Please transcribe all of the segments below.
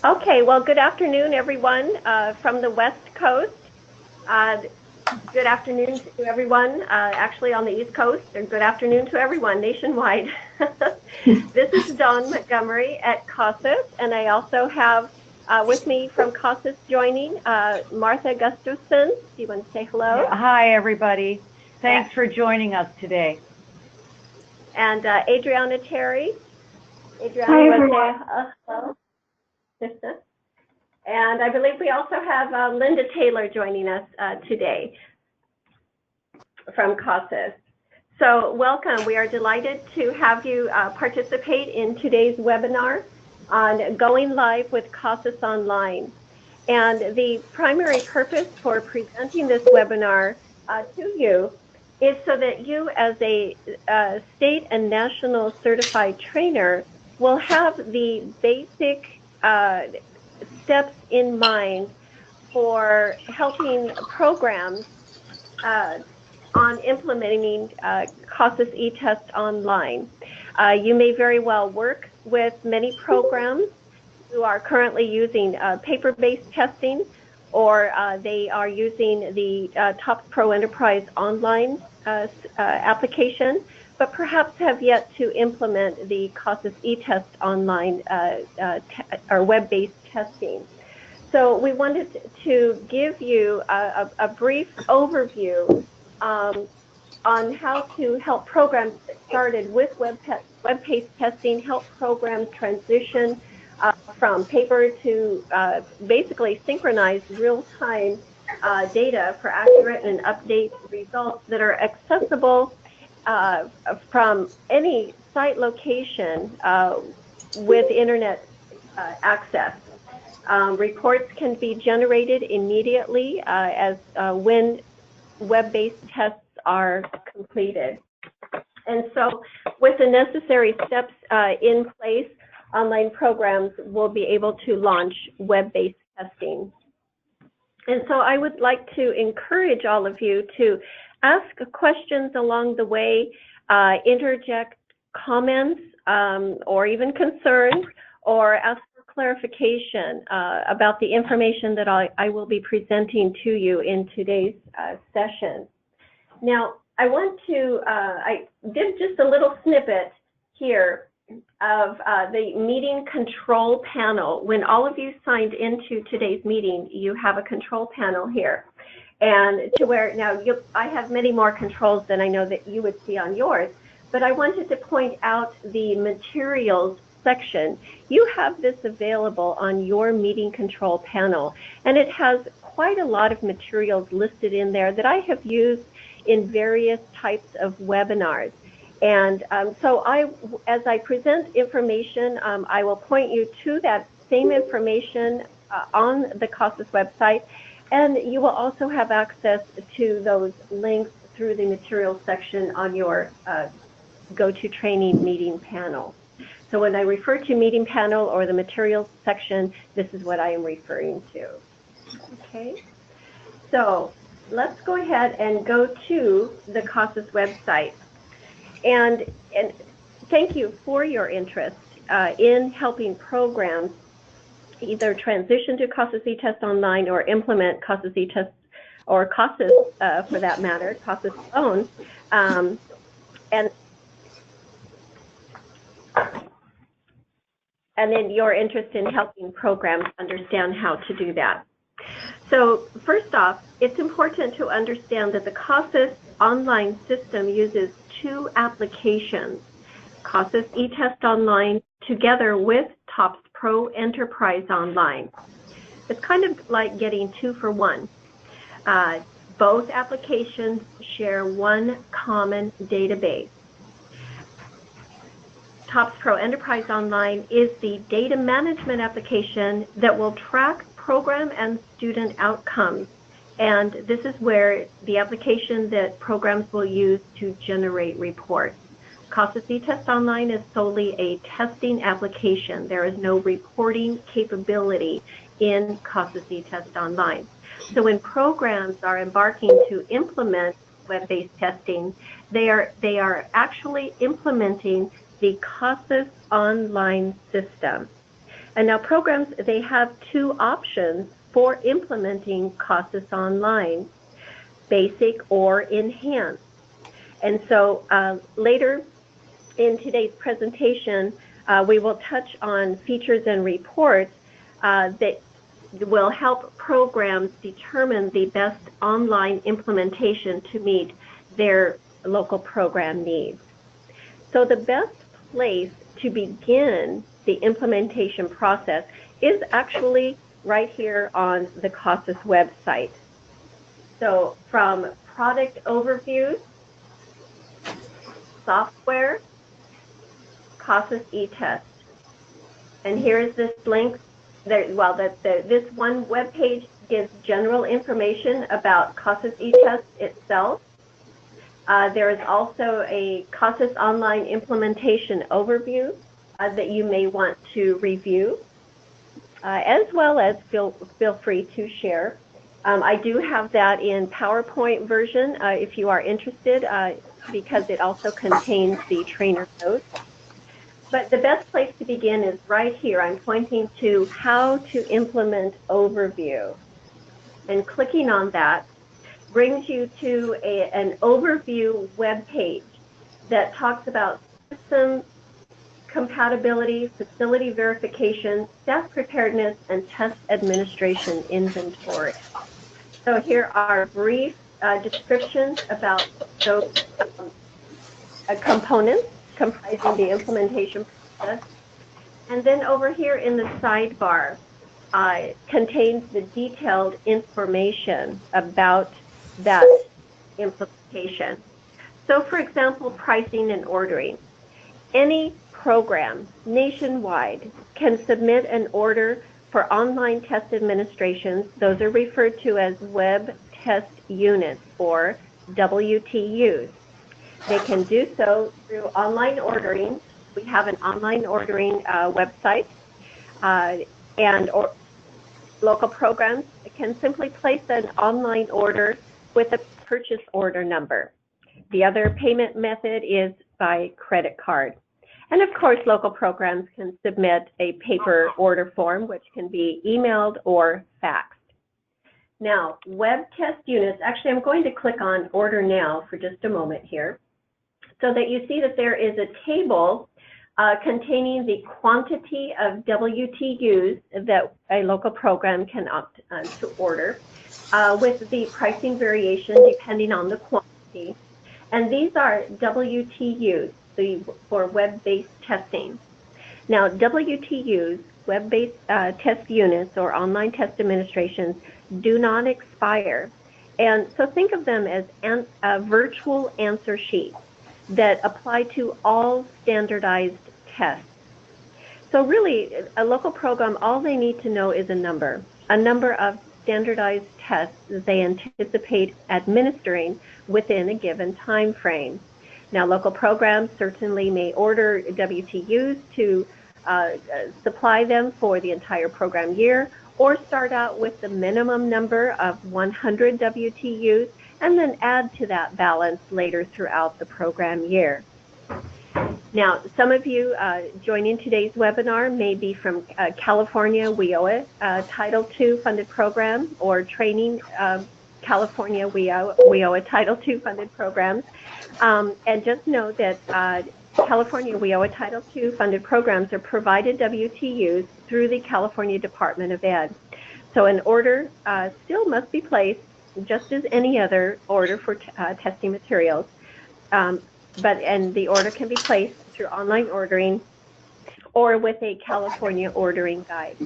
Okay, well, good afternoon, everyone from the West Coast. Good afternoon to everyone actually on the East Coast, and good afternoon to everyone nationwide. This is Dawn Montgomery at CASAS, and I also have with me from CASAS joining Martha Gustafson. Do you want to say hello? Hi, everybody. Thanks for joining us today. And Adriana Terry. Adriana, hi, everyone. Hello. And I believe we also have Linda Taylor joining us today from CASAS. So welcome. We are delighted to have you participate in today's webinar on going live with CASAS Online. And the primary purpose for presenting this webinar to you is so that you, as a state and national certified trainer, will have the basic steps in mind for helping programs on implementing CASAS eTest online. You may very well work with many programs who are currently using paper-based testing, or they are using the TOPS Pro Enterprise online application, but perhaps have yet to implement the CASAS eTest online or web-based testing. So we wanted to give you a brief overview on how to help programs get started with web-based testing, help programs transition from paper to basically synchronized real-time data for accurate and update results that are accessible from any site location with internet access. Reports can be generated immediately as when web-based tests are completed. And so with the necessary steps in place, online programs will be able to launch web-based testing. And so I would like to encourage all of you to ask questions along the way, interject comments or even concerns, or ask for clarification about the information that I will be presenting to you in today's session. Now, I want to, I did just a little snippet here of the meeting control panel. When all of you signed into today's meeting, you have a control panel here. And to where now I have many more controls than I know that you would see on yours, but I wanted to point out the materials section. You have this available on your meeting control panel, and it has quite a lot of materials listed in there that I have used in various types of webinars. And so as I present information, I will point you to that same information on the CASAS website, and you will also have access to those links through the materials section on your GoToTraining meeting panel. So when I refer to meeting panel or the materials section, this is what I am referring to. Okay, so let's go ahead and go to the CASAS website. And thank you for your interest in helping programs either transition to CASAS eTest online or implement CASAS eTest, or CASAS for that matter, CASAS alone. And then your interest in helping programs understand how to do that. So first off, it's important to understand that the CASAS online system uses two applications, CASAS eTest Online together with TOPS Pro Enterprise Online. It's kind of like getting 2 for 1. Both applications share one common database. TOPS Pro Enterprise Online is the data management application that will track program and student outcomes. And this is where the application that programs will use to generate reports. CASAS eTest Online is solely a testing application. There is no reporting capability in CASAS eTest Online. So when programs are embarking to implement web-based testing, they are actually implementing the CASAS Online system. And now programs, they have two options for implementing CASAS Online, basic or enhanced. And so later in today's presentation, we will touch on features and reports that will help programs determine the best online implementation to meet their local program needs. So the best place to begin the implementation process is actually right here on the CASAS website. So from product overviews, software, CASAS eTest. And here's this link. This one web page gives general information about CASAS eTest itself. There is also a CASAS Online implementation overview that you may want to review, as well as feel free to share. I do have that in PowerPoint version if you are interested, because it also contains the trainer notes. But the best place to begin is right here. I'm pointing to how to implement overview. And clicking on that brings you to an overview web page that talks about system compatibility, facility verification, staff preparedness, and test administration inventory. So here are brief descriptions about those components comprising the implementation process. And then over here in the sidebar contains the detailed information about that implementation. So for example, pricing and ordering. Any program nationwide can submit an order for online test administrations. Those are referred to as web test units, or WTUs. They can do so through online ordering. We have an online ordering website, and local programs can simply place an online order with a purchase order number. The other payment method is by credit card. And of course, local programs can submit a paper order form, which can be emailed or faxed. Now, web test units, actually I'm going to click on Order Now for just a moment here, so that you see that there is a table containing the quantity of WTUs that a local program can opt to order, with the pricing variation depending on the quantity. And these are WTUs for web-based testing. Now, WTUs, web-based test units or online test administrations, do not expire. And so think of them as virtual answer sheets that apply to all standardized tests. So really, a local program, all they need to know is a number of standardized tests that they anticipate administering within a given time frame. Now, local programs certainly may order WTUs to supply them for the entire program year, or start out with the minimum number of 100 WTUs and then add to that balance later throughout the program year. Now, some of you joining today's webinar may be from California WIOA Title II funded program, or training California WIOA Title II funded programs. And just know that California WIOA Title II funded programs are provided WTUs through the California Department of Ed. So an order still must be placed just as any other order for testing materials. And the order can be placed through online ordering or with a California ordering guide.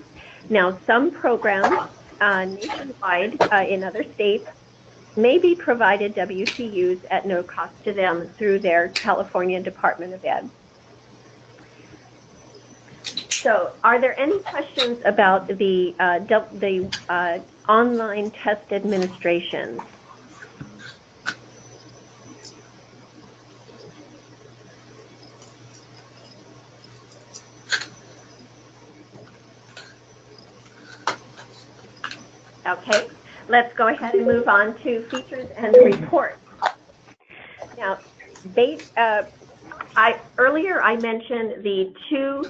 Now, some programs nationwide in other states may be provided WTUs at no cost to them through their California Department of Ed. So, are there any questions about the online test administration? Okay, let's go ahead and move on to features and reports. Now, earlier I mentioned the two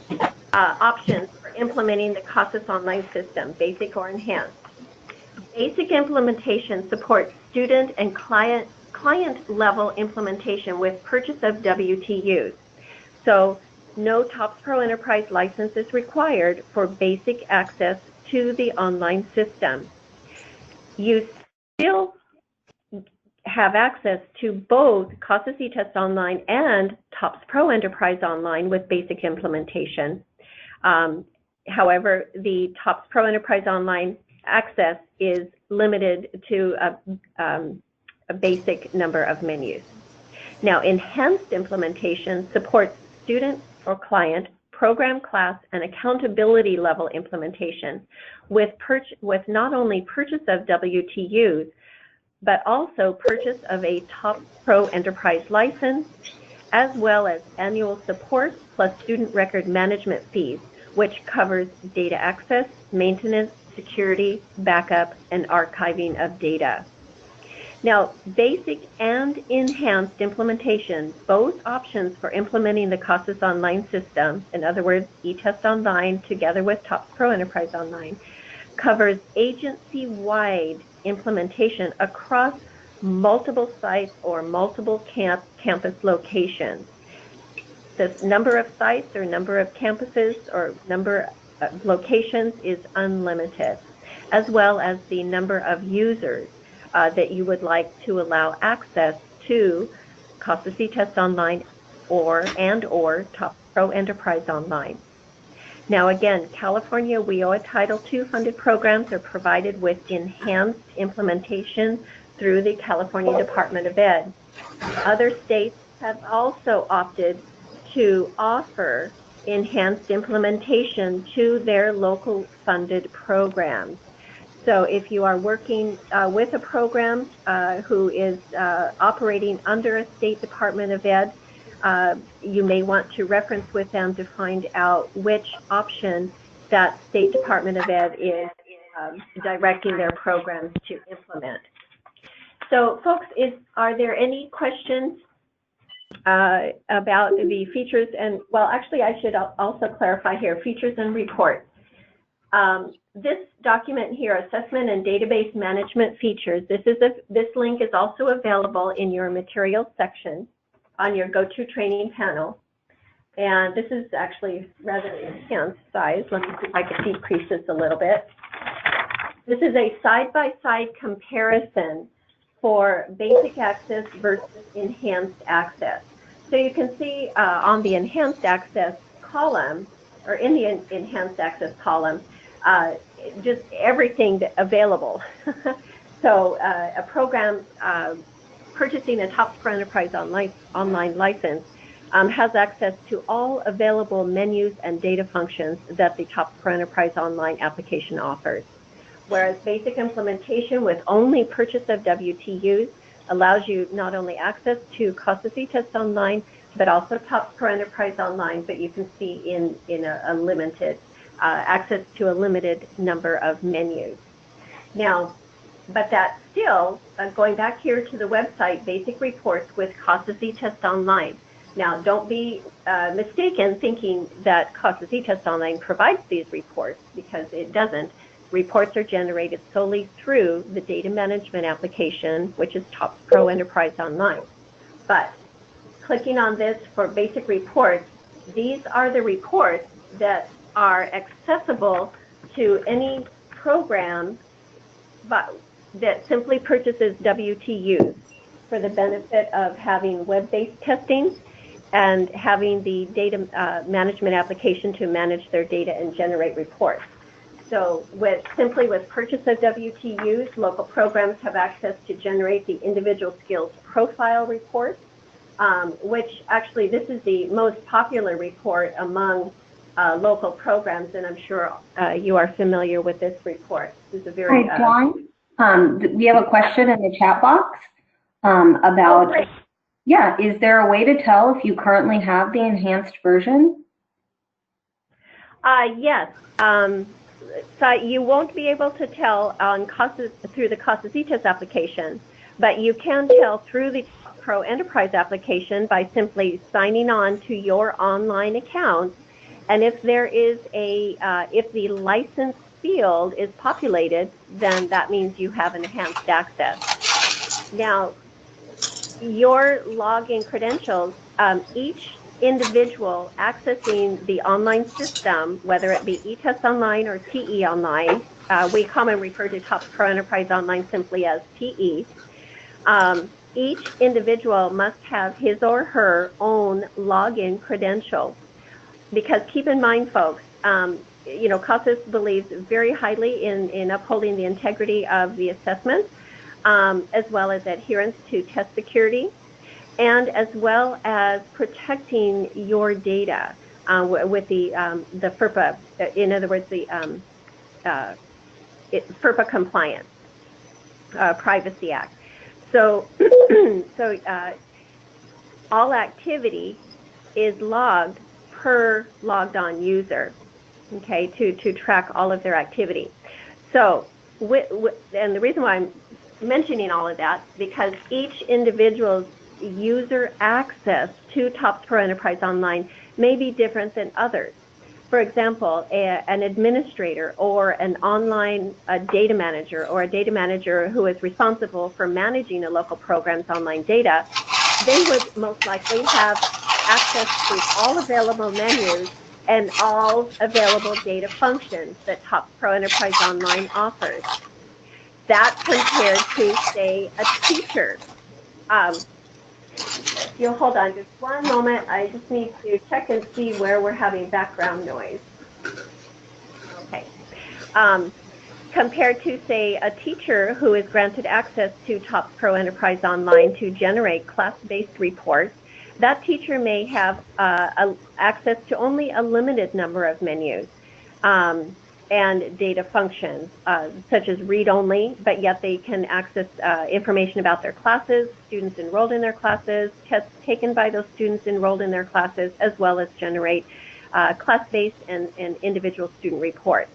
options for implementing the CASAS online system, basic or enhanced. Basic implementation supports student and client level implementation with purchase of WTUs. So no TOPS Pro Enterprise license is required for basic access to the online system. You still have access to both CASAS eTest Online and TOPS Pro Enterprise Online with basic implementation. However, the TOPS Pro Enterprise Online access is limited to a basic number of menus. Now, enhanced implementation supports student or client, program, class, and accountability level implementation with not only purchase of WTUs, but also purchase of a TOPS Pro Enterprise license, as well as annual support plus student record management fees, which covers data access, maintenance, security, backup, and archiving of data. Now, basic and enhanced implementation, both options for implementing the CASAS Online system, in other words, eTest Online together with TOPS Pro Enterprise Online, covers agency-wide implementation across multiple sites or multiple campus locations. The number of sites or number of campuses or number of locations is unlimited, as well as the number of users that you would like to allow access to CASAS eTest Online or TOPS Pro Enterprise Online. Now again, California WIOA Title II funded programs are provided with enhanced implementation through the California Department of Ed. Other states have also opted to offer enhanced implementation to their local funded programs. So if you are working with a program who is operating under a state Department of Ed, you may want to reference with them to find out which option that State Department of Ed is directing their programs to implement. So folks, are there any questions about the features and, well, actually I should also clarify here, features and reports. This document here, Assessment and Database Management Features, this link is also available in your materials section on your go-to training panel. And this is actually rather enhanced size. Let me see if I can decrease this a little bit. This is a side-by-side comparison for basic access versus enhanced access. So you can see on the enhanced access column, or in the enhanced access column, just everything available. So a program purchasing a TOPS Pro Enterprise online license has access to all available menus and data functions that the TOPS Pro Enterprise Online application offers. Whereas basic implementation with only purchase of WTUs allows you not only access to CASAS eTest Online, but also TOPS Pro Enterprise Online, but you can see in a limited, access to a limited number of menus. Now, but that still, going back here to the website, basic reports with CASAS eTest Online. Now, don't be mistaken thinking that CASAS eTest Online provides these reports, because it doesn't. Reports are generated solely through the data management application, which is TOPS Pro Enterprise Online. But clicking on this for basic reports, these are the reports that are accessible to any program that simply purchases WTUs for the benefit of having web-based testing and having the data management application to manage their data and generate reports. So simply with purchase of WTUs, local programs have access to generate the individual skills profile report, which actually this is the most popular report among local programs, and I'm sure you are familiar with this report. This is a very... Hi, Dawn. We have a question in the chat box about... Oh, yeah, is there a way to tell if you currently have the enhanced version? Yes. so you won't be able to tell on CASAS, through the CASAS e-test application, but you can tell through the Pro Enterprise application by simply signing on to your online account. And if there is if the license field is populated, then that means you have enhanced access. Now, your login credentials, each individual accessing the online system, whether it be eTest Online or TE Online, we commonly refer to TOPS Pro Enterprise Online simply as TE, each individual must have his or her own login credentials. Because keep in mind, folks, CASAS believes very highly in upholding the integrity of the assessment, as well as adherence to test security, and as well as protecting your data with the FERPA, in other words, the FERPA compliance, Privacy Act. So, all activity is logged per logged on user, okay, to track all of their activity. So, and the reason why I'm mentioning all of that, because each individual's user access to TOPS Pro Enterprise Online may be different than others. For example, an administrator or an online data manager, or a data manager who is responsible for managing a local program's online data, they would most likely have access to all available menus and all available data functions that TOPS Pro Enterprise Online offers. That compared to, say, a teacher. You'll hold on just one moment. I just need to check and see where we're having background noise. Okay. Compared to, say, a teacher who is granted access to TOPS Pro Enterprise Online to generate class-based reports, that teacher may have access to only a limited number of menus and data functions, such as read-only, but yet they can access information about their classes, students enrolled in their classes, tests taken by those students enrolled in their classes, as well as generate class-based and individual student reports.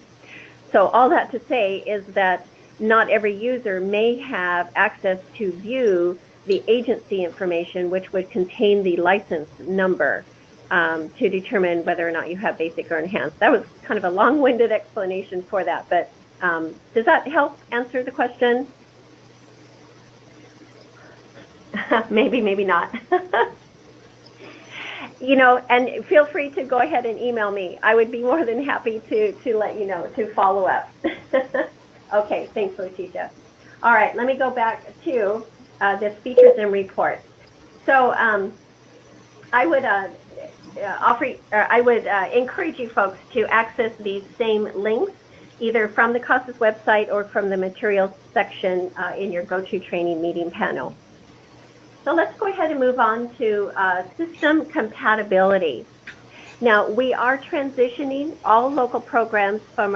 So all that to say is that not every user may have access to view the agency information, which would contain the license number to determine whether or not you have basic or enhanced. That was kind of a long-winded explanation for that, but does that help answer the question? Maybe, maybe not. And feel free to go ahead and email me. I would be more than happy to let you know, to follow up. Okay, thanks, Leticia. All right, let me go back to this features and reports. So I would encourage you folks to access these same links, either from the CASAS website or from the materials section in your GoToTraining meeting panel. So let's go ahead and move on to system compatibility. Now, we are transitioning all local programs from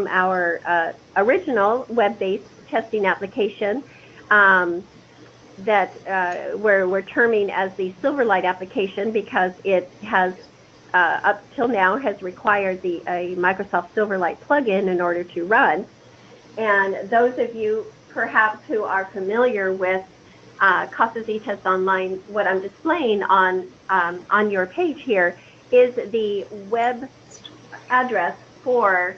our original web-based testing application that we're terming as the Silverlight application, because it has up till now has required a Microsoft Silverlight plugin in order to run. And those of you perhaps who are familiar with CASAS eTest Online, what I'm displaying on your page here is the web address for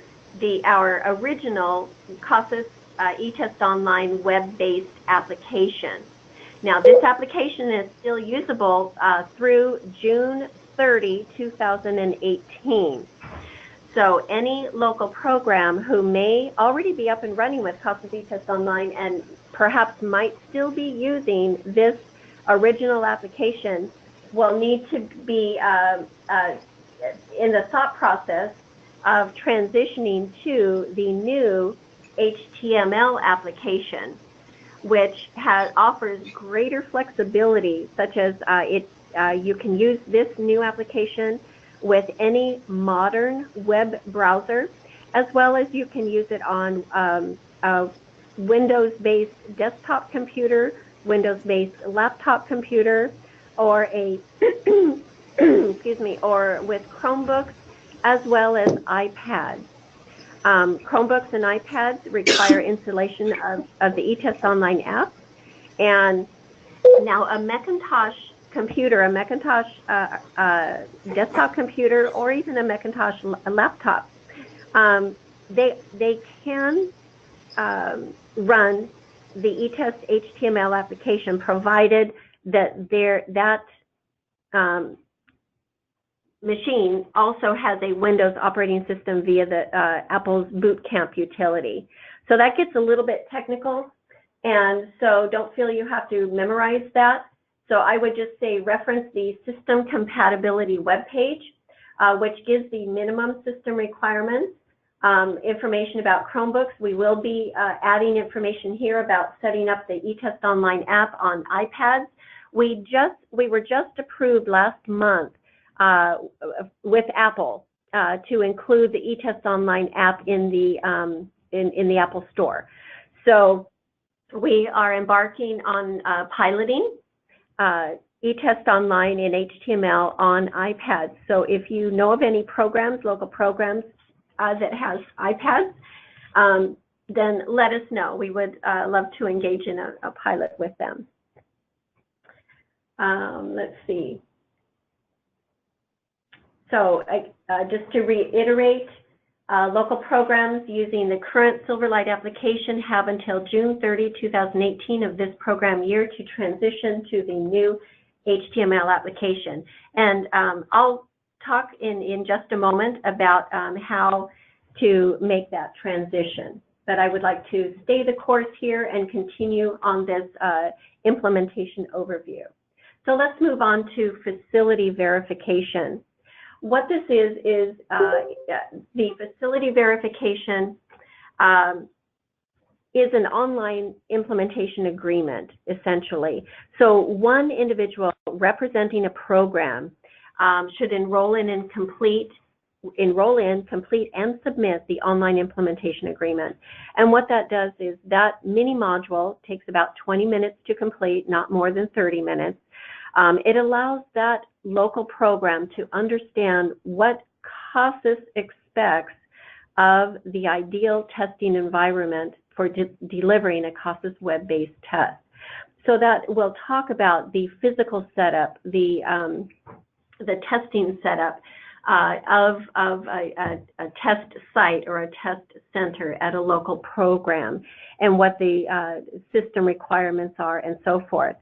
our original CASAS eTest Online web-based application. Now, this application is still usable through June 30, 2018. So any local program who may already be up and running with CASAS eTest Online and perhaps might still be using this original application will need to be in the thought process of transitioning to the new HTML application, which offers greater flexibility, such as you can use this new application with any modern web browser, as well as you can use it on a Windows-based desktop computer, Windows-based laptop computer, or a excuse me, or with Chromebooks, as well as iPads. Chromebooks and iPads require installation of the eTest Online app. And now a Macintosh computer, a Macintosh desktop computer, or even a Macintosh laptop, they can run the eTest HTML application, provided that that machine also has a Windows operating system via the Apple's Boot Camp utility. So that gets a little bit technical, and so don't feel you have to memorize that. So I would just say reference the system compatibility webpage, which gives the minimum system requirements, information about Chromebooks. We will be adding information here about setting up the eTest Online app on iPads. We were just approved last month with Apple to include the eTest Online app in the Apple Store. So we are embarking on piloting eTest Online in HTML on iPads. So if you know of any programs, local programs that has iPads, then let us know. We would love to engage in a pilot with them. Let's see. So just to reiterate, local programs using the current Silverlight application have until June 30, 2018 of this program year to transition to the new HTML application. And I'll talk in just a moment about how to make that transition. But I would like to stay the course here and continue on this implementation overview. So let's move on to facility verification. What this is the facility verification is an online implementation agreement, essentially. So one individual representing a program should enroll in, complete, and submit the online implementation agreement. And what that does is that mini module takes about 20 minutes to complete, not more than 30 minutes. It allows that local program to understand what CASAS expects of the ideal testing environment for delivering a CASAS web-based test. So that we'll talk about the physical setup, the testing setup of a test site or a test center at a local program, and what the system requirements are, and so forth.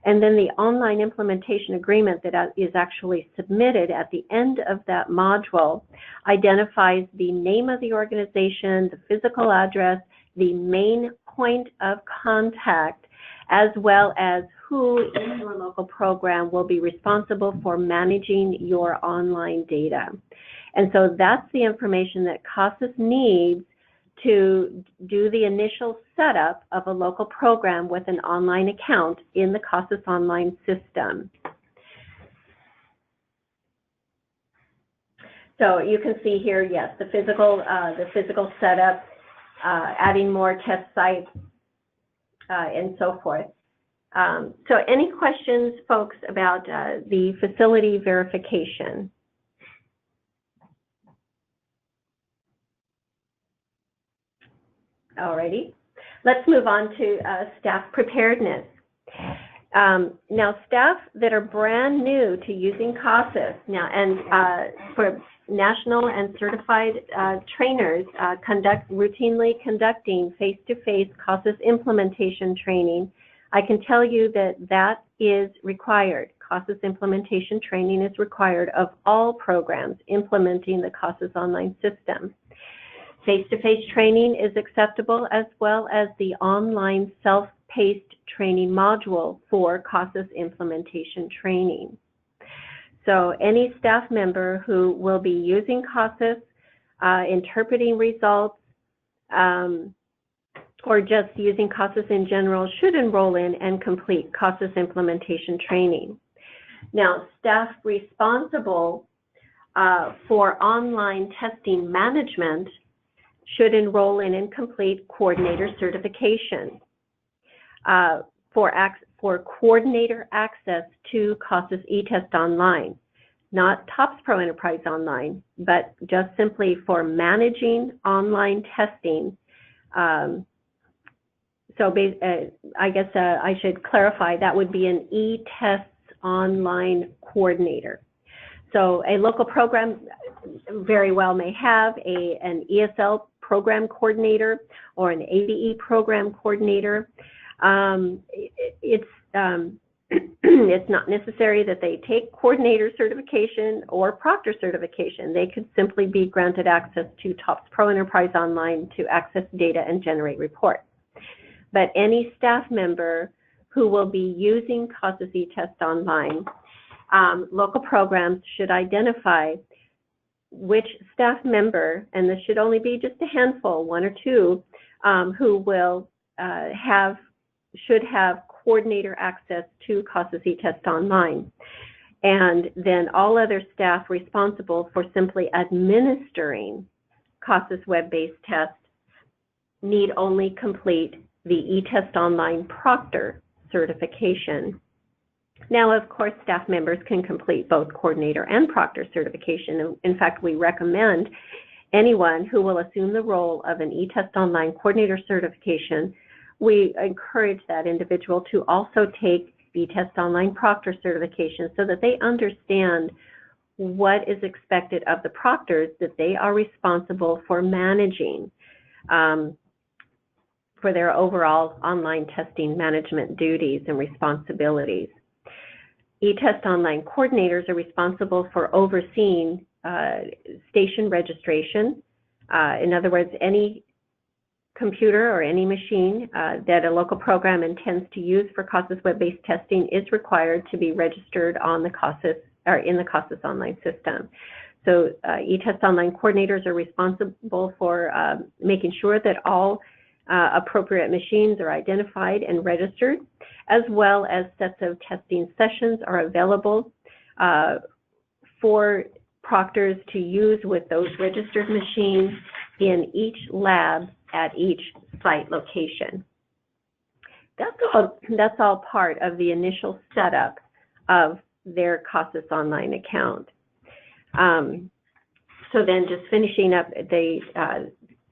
And then the online implementation agreement that is actually submitted at the end of that module identifies the name of the organization, the physical address, the main point of contact, as well as who in your local program will be responsible for managing your online data. And so that's the information that CASAS needs to do the initial setup of a local program with an online account in the CASAS online system. So you can see here, yes, the physical setup, adding more test sites, and so forth. So any questions, folks, about the facility verification? Alrighty, let's move on to staff preparedness. Now, staff that are brand new to using CASAS now, and for national and certified trainers routinely conducting face-to-face CASAS implementation training, I can tell you that that is required. CASAS implementation training is required of all programs implementing the CASAS online system. Face-to-face training is acceptable, as well as the online self-paced training module for CASAS implementation training. So any staff member who will be using CASAS, interpreting results, or just using CASAS in general should enroll in and complete CASAS implementation training. Now, staff responsible for online testing management should enroll in and complete coordinator certification for coordinator access to CASAS eTest Online. not TOPS Pro Enterprise Online, but just simply for managing online testing. I guess I should clarify, that would be an eTests Online Coordinator. So a local program very well may have an ESL program coordinator or an ABE program coordinator. It's not necessary that they take coordinator certification or proctor certification. They could simply be granted access to TOPS Pro Enterprise Online to access data and generate reports. But any staff member who will be using CASAS eTest Online, local programs should identify which staff member, and this should only be just a handful, one or two, who will should have coordinator access to CASAS eTest Online. And then all other staff responsible for simply administering CASAS web-based tests need only complete the eTest Online Proctor certification. Now, of course, staff members can complete both coordinator and proctor certification. In fact, we recommend anyone who will assume the role of an eTest Online coordinator certification, we encourage that individual to also take eTest Online proctor certification so that they understand what is expected of the proctors that they are responsible for managing for their overall online testing management duties and responsibilities. eTest Online coordinators are responsible for overseeing station registration. In other words, any computer or any machine that a local program intends to use for CASAS web-based testing is required to be registered on the CASAS or in the CASAS online system. So eTest Online coordinators are responsible for making sure that all appropriate machines are identified and registered, as well as sets of testing sessions are available for proctors to use with those registered machines in each lab at each site location. That's all part of the initial setup of their CASAS Online account. So then just finishing up the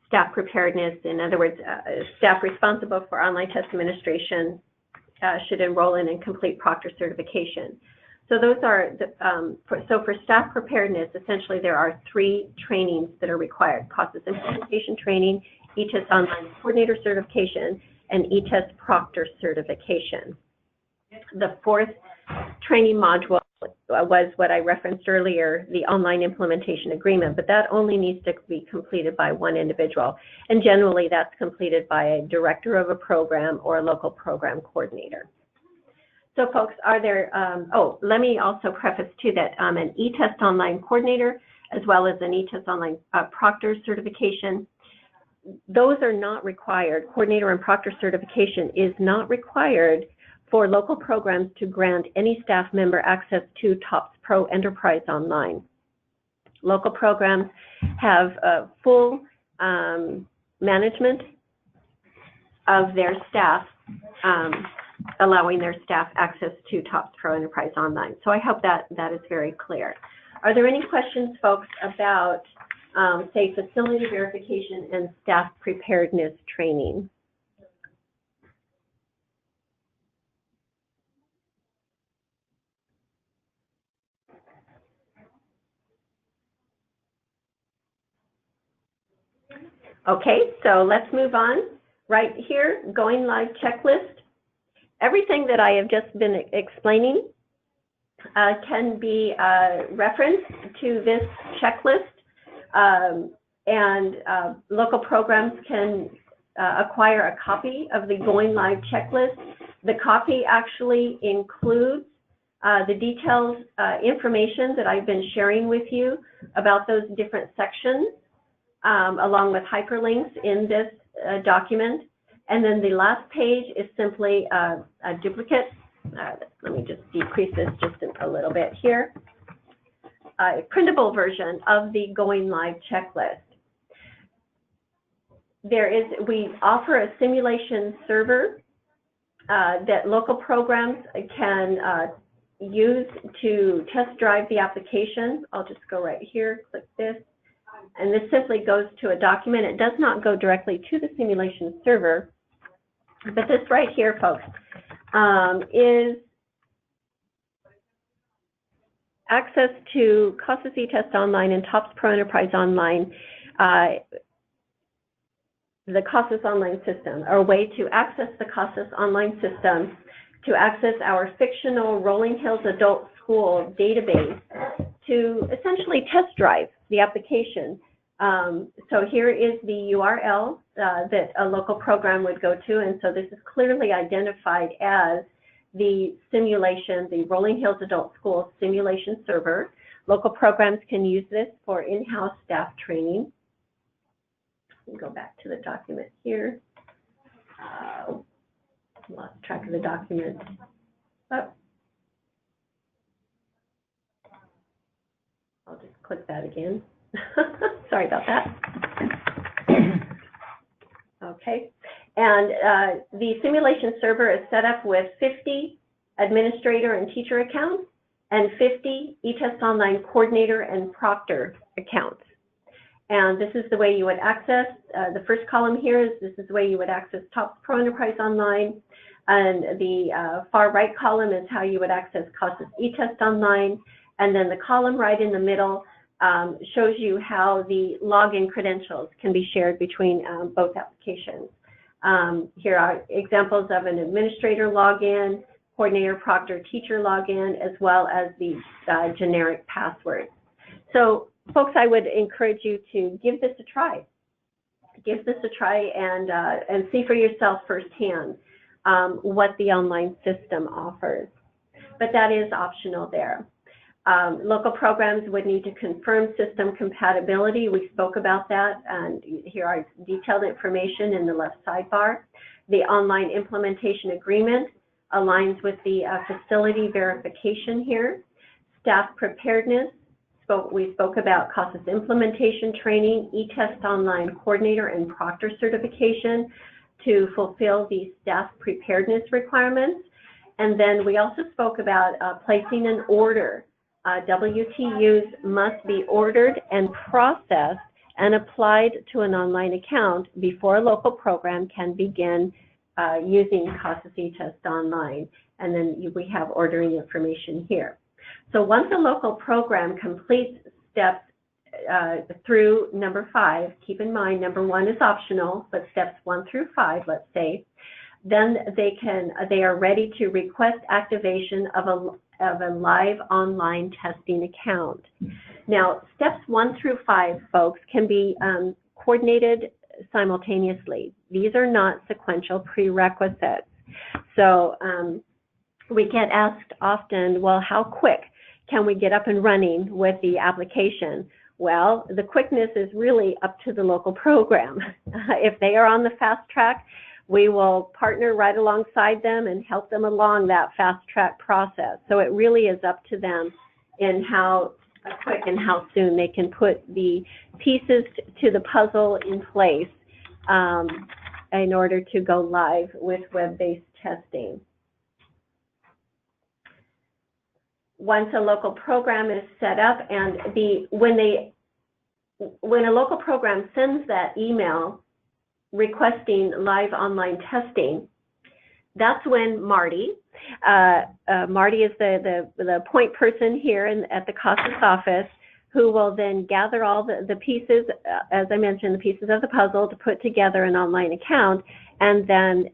staff preparedness, in other words, staff responsible for online test administration should enroll in and complete proctor certification. So those are, so for staff preparedness, essentially there are 3 trainings that are required: CASAS implementation training, eTest Online coordinator certification, and eTest proctor certification. The 4th training module was what I referenced earlier, the online implementation agreement, but that only needs to be completed by one individual. And generally that's completed by a director of a program or a local program coordinator. So folks, are there, let me also preface too that an eTest Online coordinator as well as an eTest Online proctor certification, those are not required. Coordinator and proctor certification is not required for local programs to grant any staff member access to TOPS Pro Enterprise Online. Local programs have full management of their staff, allowing their staff access to TOPS Pro Enterprise Online. So I hope that is very clear. Are there any questions, folks, about, say, facility verification and staff preparedness training? Okay, so let's move on. Right here, going live checklist. Everything that I have just been explaining can be referenced to this checklist, and local programs can acquire a copy of the going live checklist. The copy actually includes the detailed information that I've been sharing with you about those different sections, along with hyperlinks in this document. And then the last page is simply a duplicate. Let me just decrease this just a little bit here. A printable version of the going live checklist. We offer a simulation server that local programs can use to test drive the application. I'll just go right here, click this, and this simply goes to a document. It does not go directly to the simulation server, but this right here, folks, is access to CASAS eTest Online and TOPS Pro Enterprise Online, the CASAS Online system, or a way to access the CASAS Online system, to access our fictional Rolling Hills Adult School database, to essentially test drive the application. So here is the URL that a local program would go to, and so this is clearly identified as the simulation, the Rolling Hills Adult School simulation server. Local programs can use this for in-house staff training. Go back to the document here. Lost track of the document. Oh. I'll just click that again. Sorry about that. Okay, and the simulation server is set up with 50 administrator and teacher accounts and 50 eTest Online coordinator and proctor accounts. And this is the way you would access, the first column here is, this is the way you would access TOPS Pro Enterprise Online. And the far right column is how you would access CASAS eTest Online. And then the column right in the middle shows you how the login credentials can be shared between both applications. Here are examples of an administrator login, coordinator, proctor, teacher login, as well as the generic passwords. So folks, I would encourage you to give this a try. Give this a try and see for yourself firsthand what the online system offers. But that is optional there. Local programs would need to confirm system compatibility. We spoke about that, and here are detailed information in the left sidebar. The online implementation agreement aligns with the facility verification here. Staff preparedness, we spoke about CASAS implementation training, eTest Online coordinator and proctor certification to fulfill the staff preparedness requirements. And then we also spoke about placing an order. WTUs must be ordered and processed and applied to an online account before a local program can begin using CASAS eTest Online. And then we have ordering information here. So once a local program completes steps through number 5, keep in mind number 1 is optional, but steps 1 through 5, let's say, then they are ready to request activation of a live online testing account. Now, steps 1 through 5, folks, can be coordinated simultaneously. These are not sequential prerequisites. So we get asked often, well, how quick can we get up and running with the application? Well, the quickness is really up to the local program. If they are on the fast track, we will partner right alongside them and help them along that fast track process. So it really is up to them in how quick and how soon they can put the pieces to the puzzle in place in order to go live with web-based testing. Once a local program is set up, and when a local program sends that email requesting live online testing, that's when Marty is the point person here at the CASAS office, who will then gather all the pieces, as I mentioned, the pieces of the puzzle to put together an online account, and then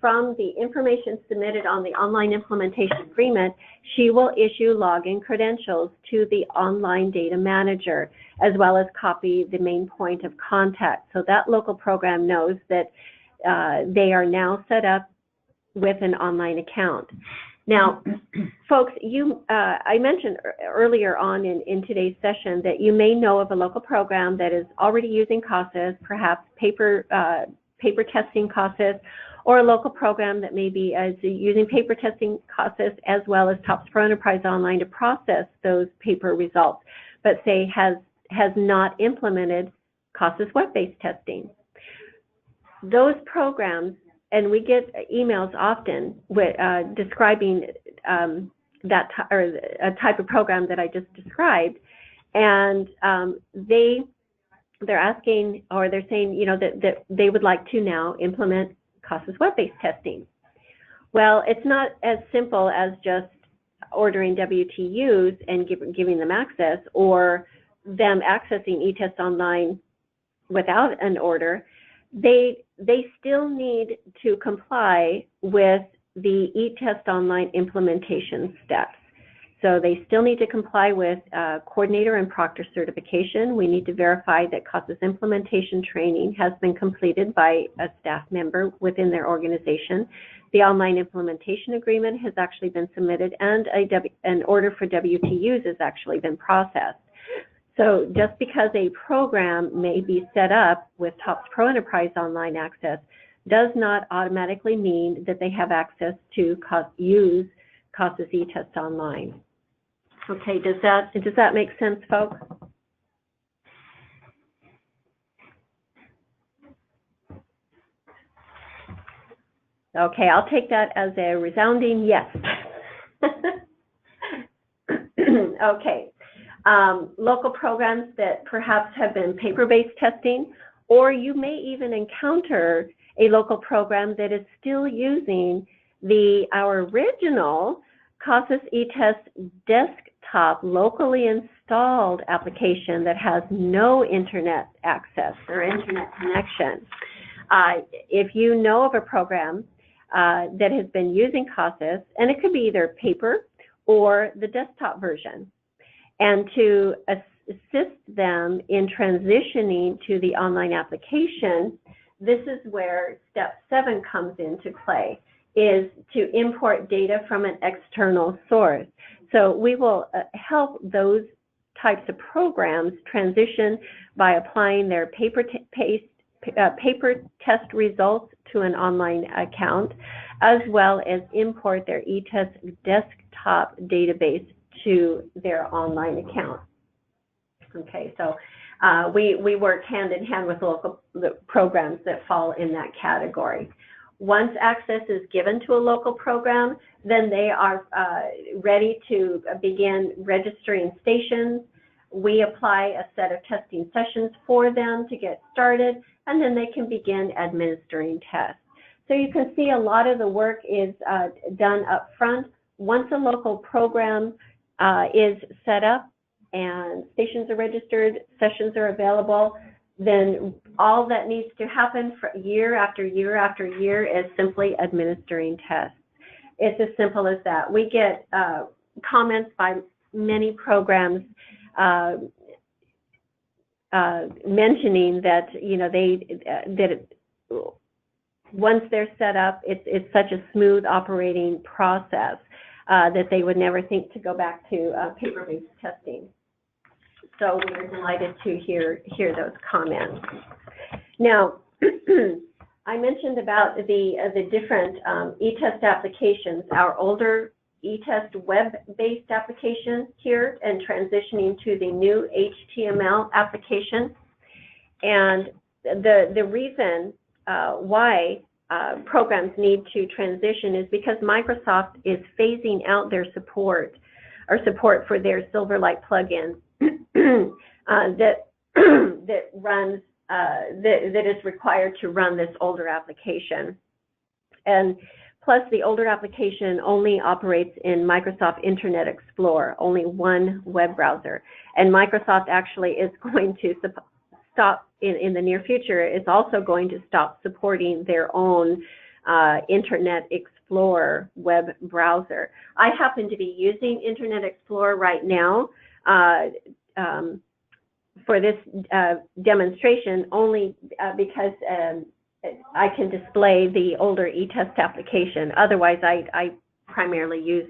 from the information submitted on the online implementation agreement, she will issue login credentials to the online data manager, as well as copy the main point of contact. So that local program knows that they are now set up with an online account. Now, folks, I mentioned earlier on in today's session that you may know of a local program that is already using CASAS, perhaps paper testing CASAS, or a local program that may be using paper testing CASAS as well as TOPS Pro Enterprise Online to process those paper results, but say has not implemented CASAS web-based testing. Those programs, and we get emails often with, describing or a type of program that I just described, and they're asking, or they're saying, you know, that they would like to now implement CASAS web-based testing. Well, it's not as simple as just ordering WTUs and giving them access, or them accessing eTest Online without an order. They still need to comply with the eTest Online implementation steps. So they still need to comply with coordinator and proctor certification. We need to verify that CASAS implementation training has been completed by a staff member within their organization. The online implementation agreement has actually been submitted, and an order for WTUs has actually been processed. So just because a program may be set up with TOPS Pro Enterprise Online Access does not automatically mean that they have access to use CASAS eTest Online. Okay, does that make sense, folks? Okay, I'll take that as a resounding yes. Okay, local programs that perhaps have been paper-based testing, or you may even encounter a local program that is still using our original CASAS eTest desktop locally installed application that has no internet access or internet connection. If you know of a program that has been using CASAS, and it could be either paper or the desktop version, and to assist them in transitioning to the online application, this is where step 7 comes into play, is to import data from an external source. So we will help those types of programs transition by applying their paper test results to an online account, as well as import their eTest desktop database to their online account. Okay, so we work hand in hand with local programs that fall in that category. Once access is given to a local program, then they are ready to begin registering stations. We apply a set of testing sessions for them to get started, and then they can begin administering tests. So you can see a lot of the work is done up front. Once a local program is set up and stations are registered, sessions are available, then all that needs to happen for year after year after year is simply administering tests. It's as simple as that. We get comments by many programs mentioning that, you know, once they're set up, it's such a smooth operating process that they would never think to go back to paper-based testing. So we're delighted to hear those comments. Now, I mentioned about the different eTest applications, our older eTest web-based application here, and transitioning to the new HTML application. And the reason why programs need to transition is because Microsoft is phasing out their support for their Silverlight plugin that is required to run this older application. And plus, the older application only operates in Microsoft Internet Explorer, only one web browser. And Microsoft actually is going to stop in the near future. It's also going to stop supporting their own Internet Explorer web browser. I happen to be using Internet Explorer right now for this demonstration, only because I can display the older eTest application. Otherwise, I primarily use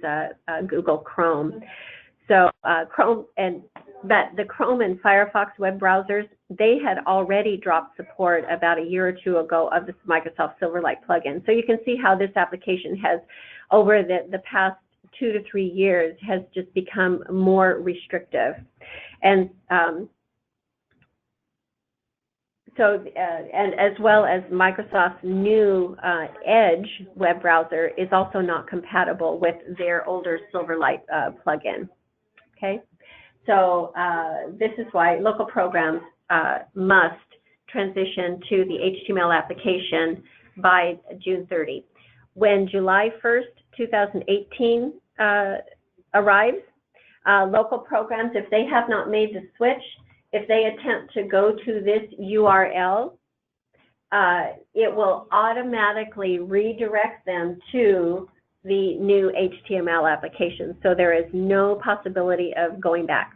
Google Chrome. So but the Chrome and Firefox web browsers, they had already dropped support about a year or two ago of this Microsoft Silverlight plugin. So you can see how this application has, over the past 2 to 3 years, has just become more restrictive. And and as well as Microsoft's new Edge web browser is also not compatible with their older Silverlight plugin. Okay, so this is why local programs must transition to the HTML application by June 30. When July 1st, 2018 arrives, local programs, if they have not made the switch, if they attempt to go to this URL, it will automatically redirect them to the new HTML application. So there is no possibility of going back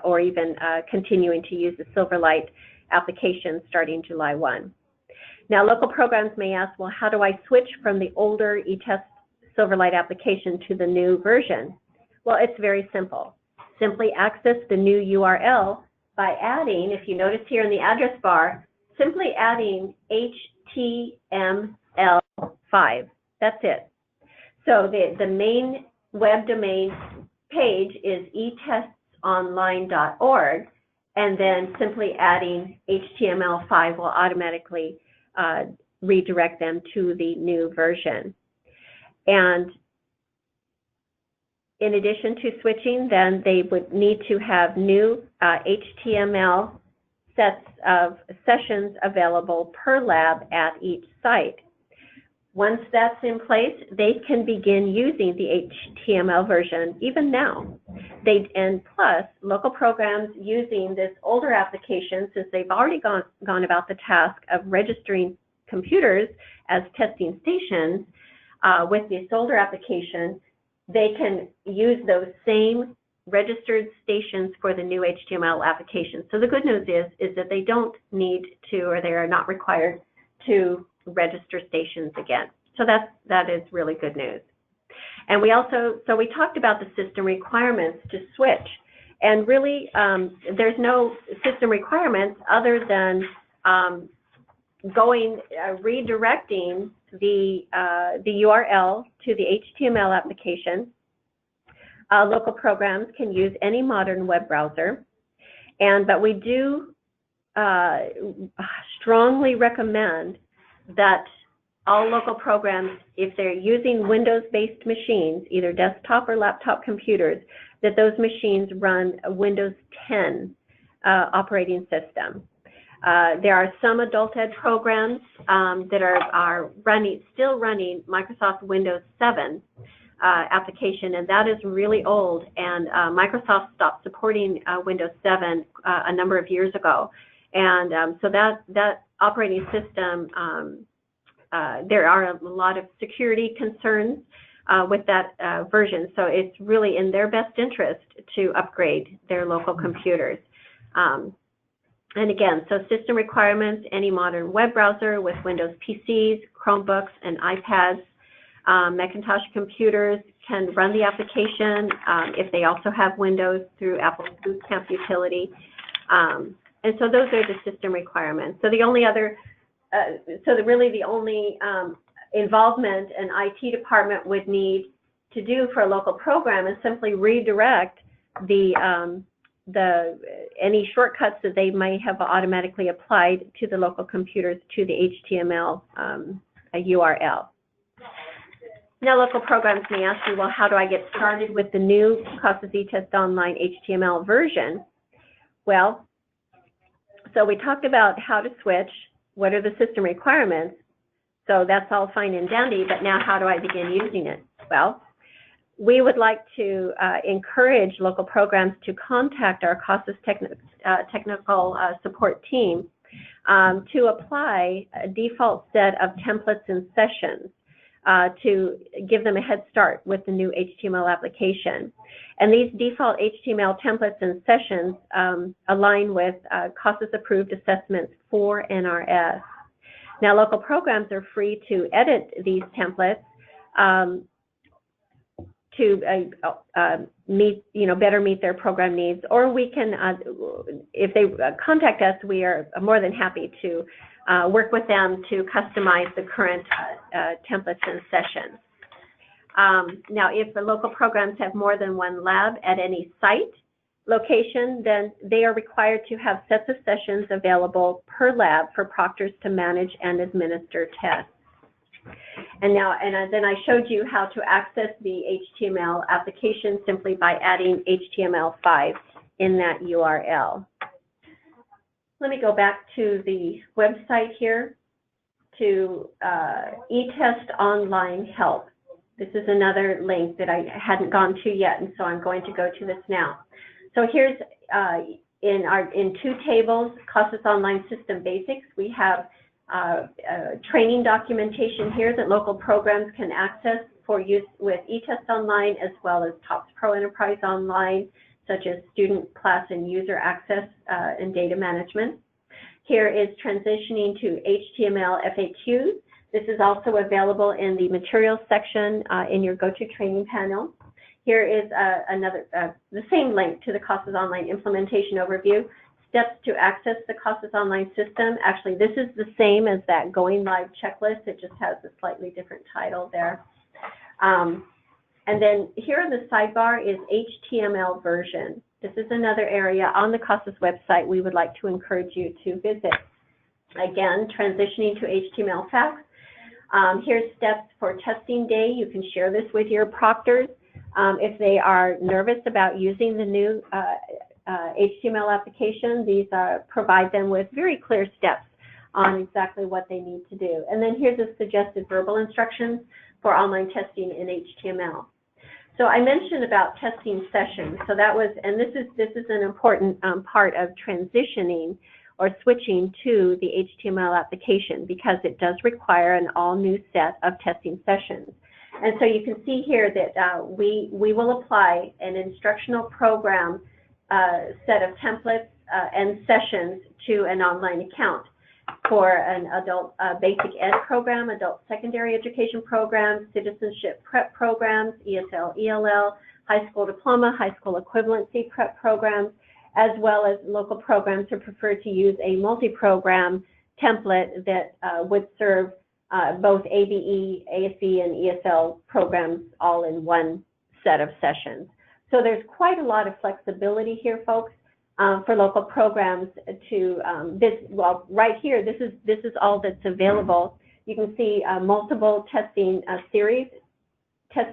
or even continuing to use the Silverlight application starting July 1. Now, local programs may ask, well, how do I switch from the older eTest Silverlight application to the new version? Well, it's very simple. Simply access the new URL by adding, if you notice here in the address bar, simply adding HTML5. That's it. So the main web domain page is etestsonline.org, and then simply adding HTML5 will automatically redirect them to the new version. And in addition to switching, then they would need to have new HTML sets of sessions available per lab at each site. Once that's in place, they can begin using the HTML version even now. And plus, local programs using this older application, since they've already gone about the task of registering computers as testing stations with this older application, they can use those same registered stations for the new HTML application. So the good news is that they don't need to, or they are not required to register stations again. So that is really good news. And we talked about the system requirements to switch. And really, there's no system requirements other than redirecting the URL to the HTML application. Local programs can use any modern web browser, but we do strongly recommend that all local programs, if they're using Windows-based machines, either desktop or laptop computers, that those machines run a Windows 10 operating system. There are some adult ed programs that are still running Microsoft Windows 7 application, and that is really old, and Microsoft stopped supporting Windows 7 a number of years ago. And so that operating system, there are a lot of security concerns with that version, so it's really in their best interest to upgrade their local computers. And again, so system requirements, any modern web browser with Windows PCs, Chromebooks, and iPads. Macintosh computers can run the application if they also have Windows through Apple's Boot Camp utility. And so those are the system requirements. So the only other, really the only involvement an IT department would need to do for a local program is simply redirect any shortcuts that they might have automatically applied to the local computers to the HTML URL. Now, local programs may ask you, well, how do I get started with the new CASAS eTest Online HTML version? Well, so we talked about how to switch, what are the system requirements, so that's all fine and dandy, but now how do I begin using it? Well, we would like to encourage local programs to contact our CASAS technical support team to apply a default set of templates and sessions to give them a head start with the new HTML application. And these default HTML templates and sessions align with CASAS approved assessments for NRS. Now, local programs are free to edit these templates to better meet their program needs, or we can, if they contact us, we are more than happy to work with them to customize the current templates and sessions. Now, if the local programs have more than one lab at any site, location, then they are required to have sets of sessions available per lab for proctors to manage and administer tests. And now, then I showed you how to access the HTML application simply by adding HTML5 in that URL. Let me go back to the website here to eTest Online Help. This is another link that I hadn't gone to yet, and so I'm going to go to this now. So here's in two tables, CASAS Online System Basics. We have training documentation here that local programs can access for use with eTest Online, as well as TOPS Pro Enterprise Online, such as student, class, and user access and data management. Here is transitioning to HTML FAQs. This is also available in the materials section in your GoToTraining panel. Here is the same link to the CASAS Online Implementation Overview. Steps to access the CASAS Online system. Actually, this is the same as that Going Live checklist. It just has a slightly different title there. And then here on the sidebar is HTML version. This is another area on the CASAS website we would like to encourage you to visit. Again, transitioning to HTML facts. Here's steps for testing day. You can share this with your proctors. If they are nervous about using the new HTML application, these provide them with very clear steps on exactly what they need to do. And then here's a suggested verbal instructions for online testing in HTML. So I mentioned about testing sessions. So that was, and this is an important part of transitioning or switching to the HTML application, because it does require an all new set of testing sessions. And so you can see here that we will apply an instructional program set of templates and sessions to an online account for an adult basic ed program, adult secondary education program, citizenship prep programs, ESL, ELL, high school diploma, high school equivalency prep programs, as well as local programs who prefer to use a multi-program template that would serve both ABE, ASE, and ESL programs all in one set of sessions. So there's quite a lot of flexibility here, folks, for local programs to well, right here, this is all that's available. You can see multiple testing test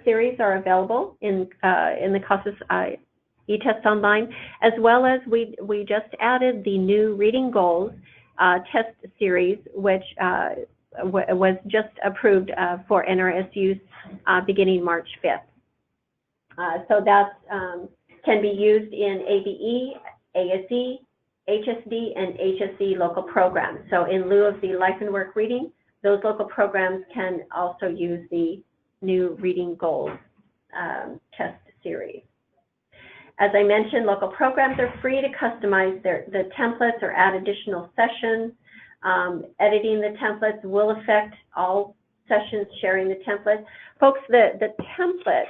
series are available in the CASAS eTest Online, as well as we just added the new Reading Goals test series, which was just approved for NRS use beginning March 5th. So that can be used in ABE, ASE, HSD, and HSE local programs. So in lieu of the Life and Work Reading, those local programs can also use the new Reading Goals test series. As I mentioned, local programs are free to customize the templates or add additional sessions. Editing the templates will affect all sessions sharing the templates. Folks, the template,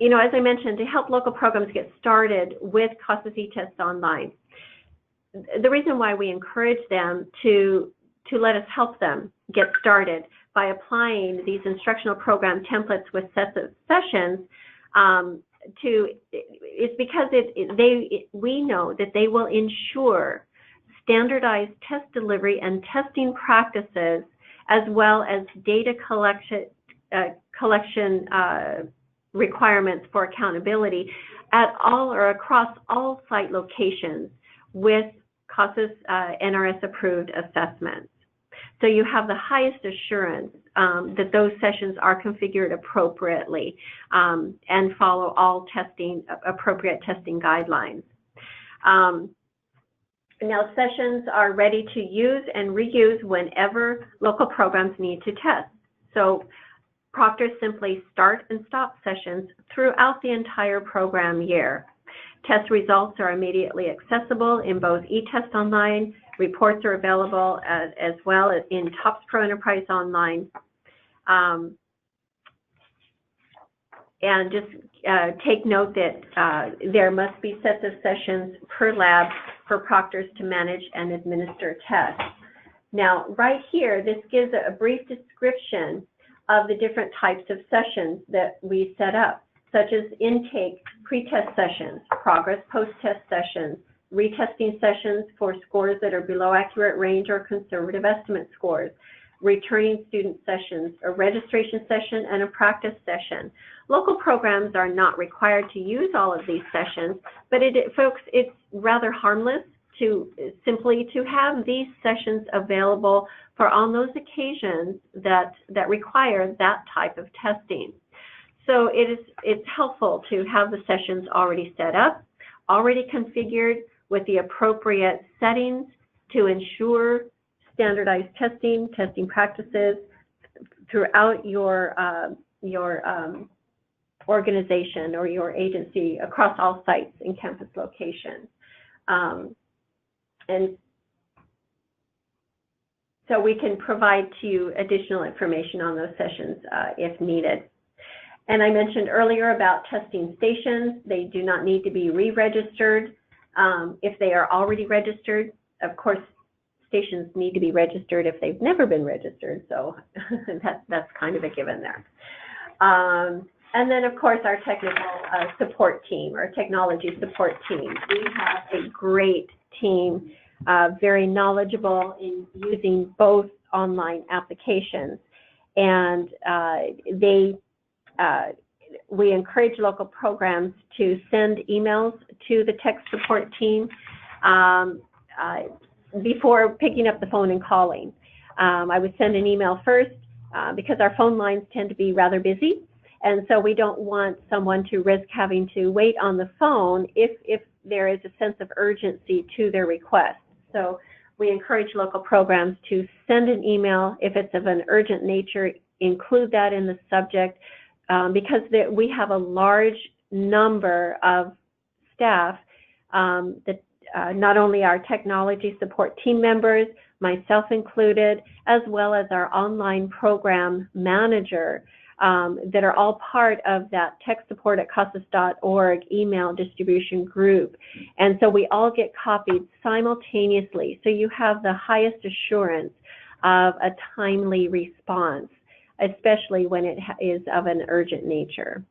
you know, as I mentioned, to help local programs get started with CASAS eTest Online, the reason why we encourage them to let us help them get started by applying these instructional program templates with sets of sessions is because we know that they will ensure standardized test delivery and testing practices, as well as data collection requirements for accountability at all or across all site locations with CASAS NRS approved assessments. So you have the highest assurance that those sessions are configured appropriately and follow all appropriate testing guidelines. Now, sessions are ready to use and reuse whenever local programs need to test. So proctors simply start and stop sessions throughout the entire program year. Test results are immediately accessible in both eTest Online. Reports are available as well as in TOPS Pro Enterprise Online. And just take note that there must be sets of sessions per lab for proctors to manage and administer tests. Now, right here, this gives a brief description of the different types of sessions that we set up. such as intake, pre-test sessions, progress post-test sessions, retesting sessions for scores that are below accurate range or conservative estimate scores, returning student sessions, a registration session, and a practice session. Local programs are not required to use all of these sessions, but folks, it's rather harmless to simply to have these sessions available for on those occasions that require that type of testing. So it's helpful to have the sessions already set up, already configured with the appropriate settings to ensure standardized testing practices throughout your organization or your agency across all sites and campus locations. And so we can provide to you additional information on those sessions if needed. And I mentioned earlier about testing stations. They do not need to be re-registered. If they are already registered, of course, stations need to be registered if they've never been registered, so that's kind of a given there. And then, of course, our technical support team, or technology support team. We have a great team, very knowledgeable in using both online applications, and we encourage local programs to send emails to the tech support team before picking up the phone and calling. I would send an email first because our phone lines tend to be rather busy, and so we don't want someone to risk having to wait on the phone if there is a sense of urgency to their request. So we encourage local programs to send an email if it's of an urgent nature, include that in the subject, because we have a large number of staff that not only our technology support team members, myself included, as well as our online program manager that are all part of that techsupport@casas.org email distribution group. And so we all get copied simultaneously, so you have the highest assurance of a timely response, especially when it is of an urgent nature.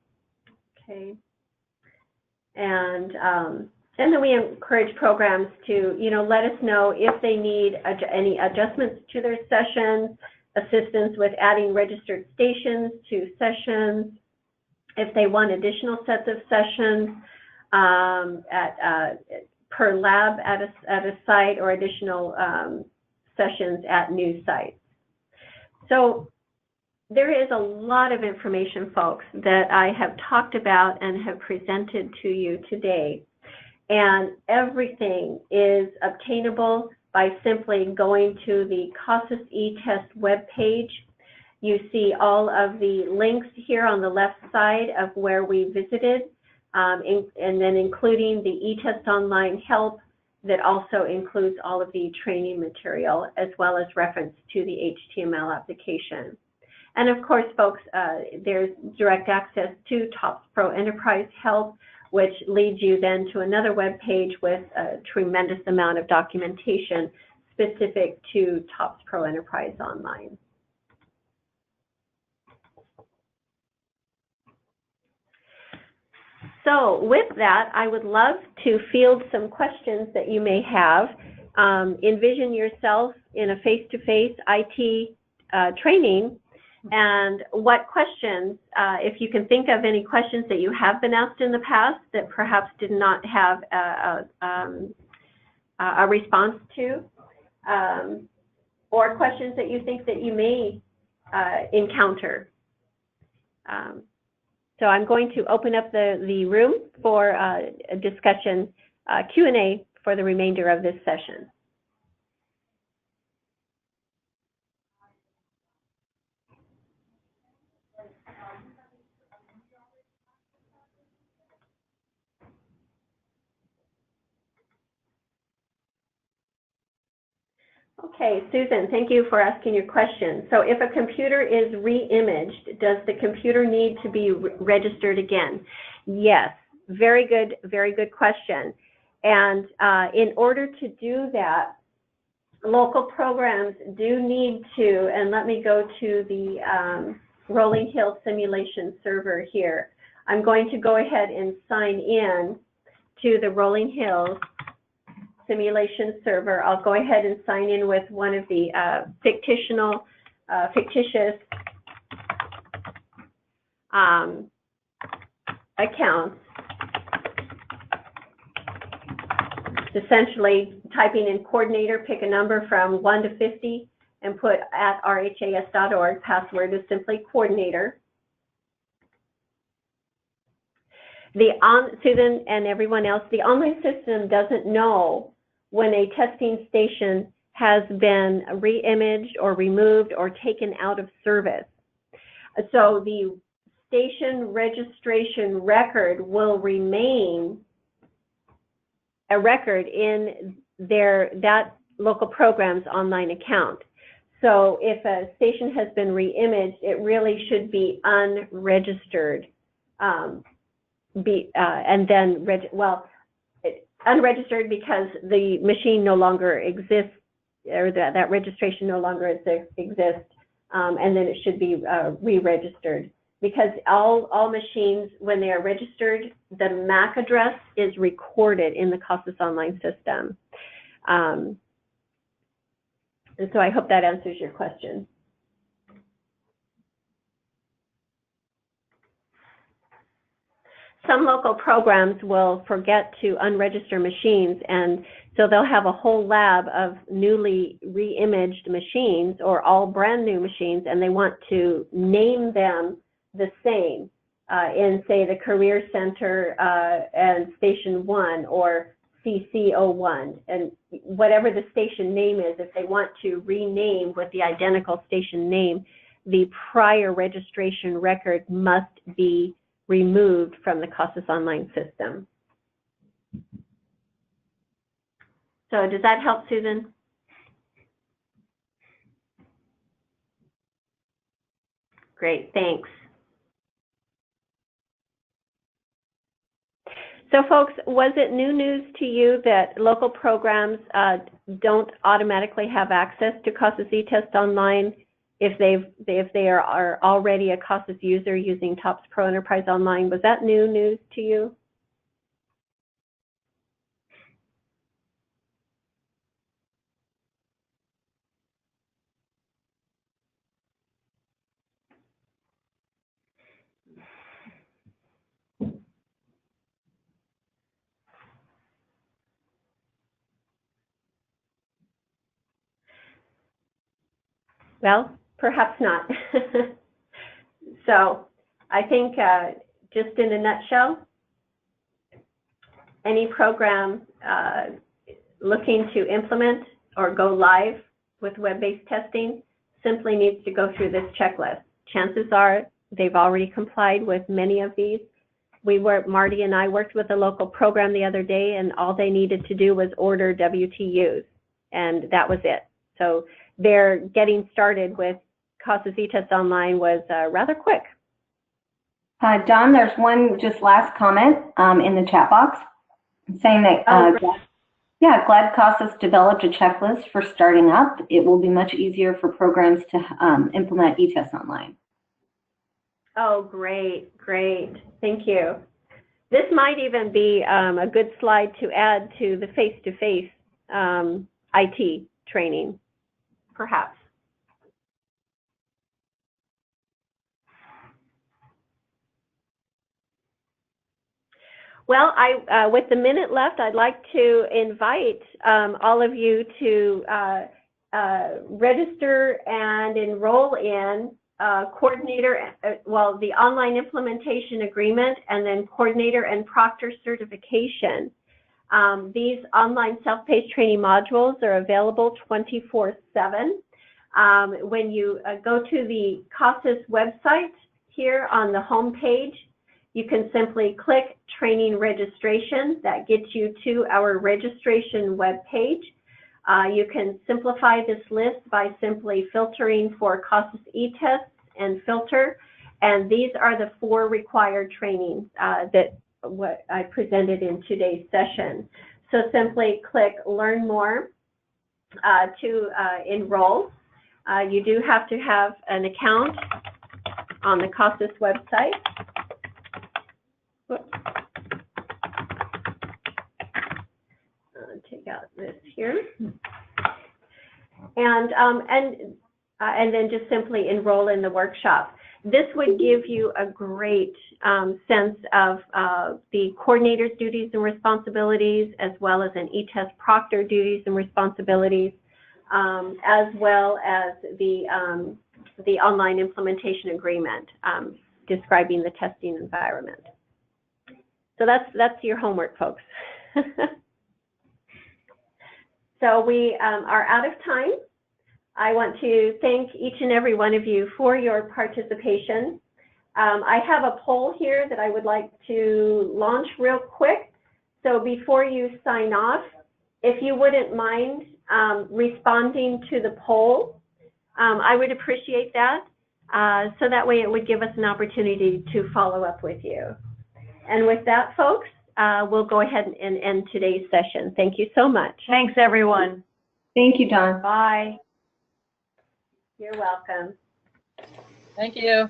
Okay. And then we encourage programs to, let us know if they need any adjustments to their sessions, assistance with adding registered stations to sessions, if they want additional sets of sessions per lab at a site, or additional sessions at new sites. So there is a lot of information, folks, that I have talked about and have presented to you today. And everything is obtainable by simply going to the CASAS eTest webpage. You see all of the links here on the left side of where we visited, and then including the eTest online help that also includes all of the training material, as well as reference to the HTML application. And of course, folks, there's direct access to TOPS Pro Enterprise Help, which leads you then to another web page with a tremendous amount of documentation specific to TOPS Pro Enterprise Online. So with that, I would love to field some questions that you may have. Envision yourself in a face-to-face IT training, and what questions, if you can think of any questions that you have been asked in the past that perhaps did not have a response to, or questions that you think that you may encounter. So I'm going to open up the room for a discussion, Q&A for the remainder of this session. Okay, Susan, thank you for asking your question. So if a computer is re-imaged, does the computer need to be registered again? Yes, very good question. And in order to do that, local programs do need to, and let me go to the Rolling Hill simulation server here. I'm going to go ahead and sign in to the Rolling Hills simulation server. I'll go ahead and sign in with one of the fictitious accounts. Essentially, typing in coordinator, pick a number from 1 to 50, and put @rhas.org. Password is simply coordinator. Susan and everyone else, the online system doesn't know when a testing station has been re-imaged or removed or taken out of service. So the station registration record will remain a record in that local program's online account. So if a station has been re-imaged, it really should be unregistered. Unregistered because the machine no longer exists, or that registration no longer exists, and then it should be re-registered. Because all machines, when they are registered, the MAC address is recorded in the CASAS online system. And so I hope that answers your question. Some local programs will forget to unregister machines, and so they'll have a whole lab of newly re-imaged machines or all brand new machines, and they want to name them the same in, say, the Career Center and Station 1 or CC01, and whatever the station name is, if they want to rename with the identical station name, the prior registration record must be removed from the CASAS online system. So does that help, Susan? Great, thanks. So folks, was it new news to you that local programs don't automatically have access to CASAS eTest Online if they are already a CASAS user using TOPS Pro Enterprise Online? Was that new news to you? Well, perhaps not. So I think just in a nutshell, any program looking to implement or go live with web-based testing simply needs to go through this checklist. Chances are they've already complied with many of these. Marty and I worked with a local program the other day, and all they needed to do was order WTUs, and that was it. So their getting started with CASAS eTest Online was rather quick. Don, there's one just last comment in the chat box saying that, glad CASAS developed a checklist for starting up. It will be much easier for programs to implement eTest Online. Oh, great, great. Thank you. This might even be a good slide to add to the face-to-face IT training, perhaps. Well, with the minute left, I'd like to invite all of you to register and enroll in coordinator, the online implementation agreement, and then coordinator and proctor certification. These online self-paced training modules are available 24/7. When you go to the CASAS website here on the home page, you can simply click training registration. That gets you to our registration web page. You can simplify this list by simply filtering for CASAS eTests and filter. And these are the 4 required trainings that what I presented in today's session. So simply click Learn More to enroll. You do have to have an account on the CASAS website. here. And then just simply enroll in the workshop. This would give you a great sense of the coordinator's duties and responsibilities, as well as an eTest proctor duties and responsibilities, as well as the online implementation agreement describing the testing environment. So that's your homework, folks. So we are out of time. I want to thank each and every one of you for your participation. I have a poll here that I would like to launch real quick. So before you sign off, if you wouldn't mind responding to the poll, I would appreciate that. So that way it would give us an opportunity to follow up with you. And with that, folks, we'll go ahead and end today's session. Thank you so much. Thanks, everyone. Thank you, Dawn. Bye. You're welcome. Thank you.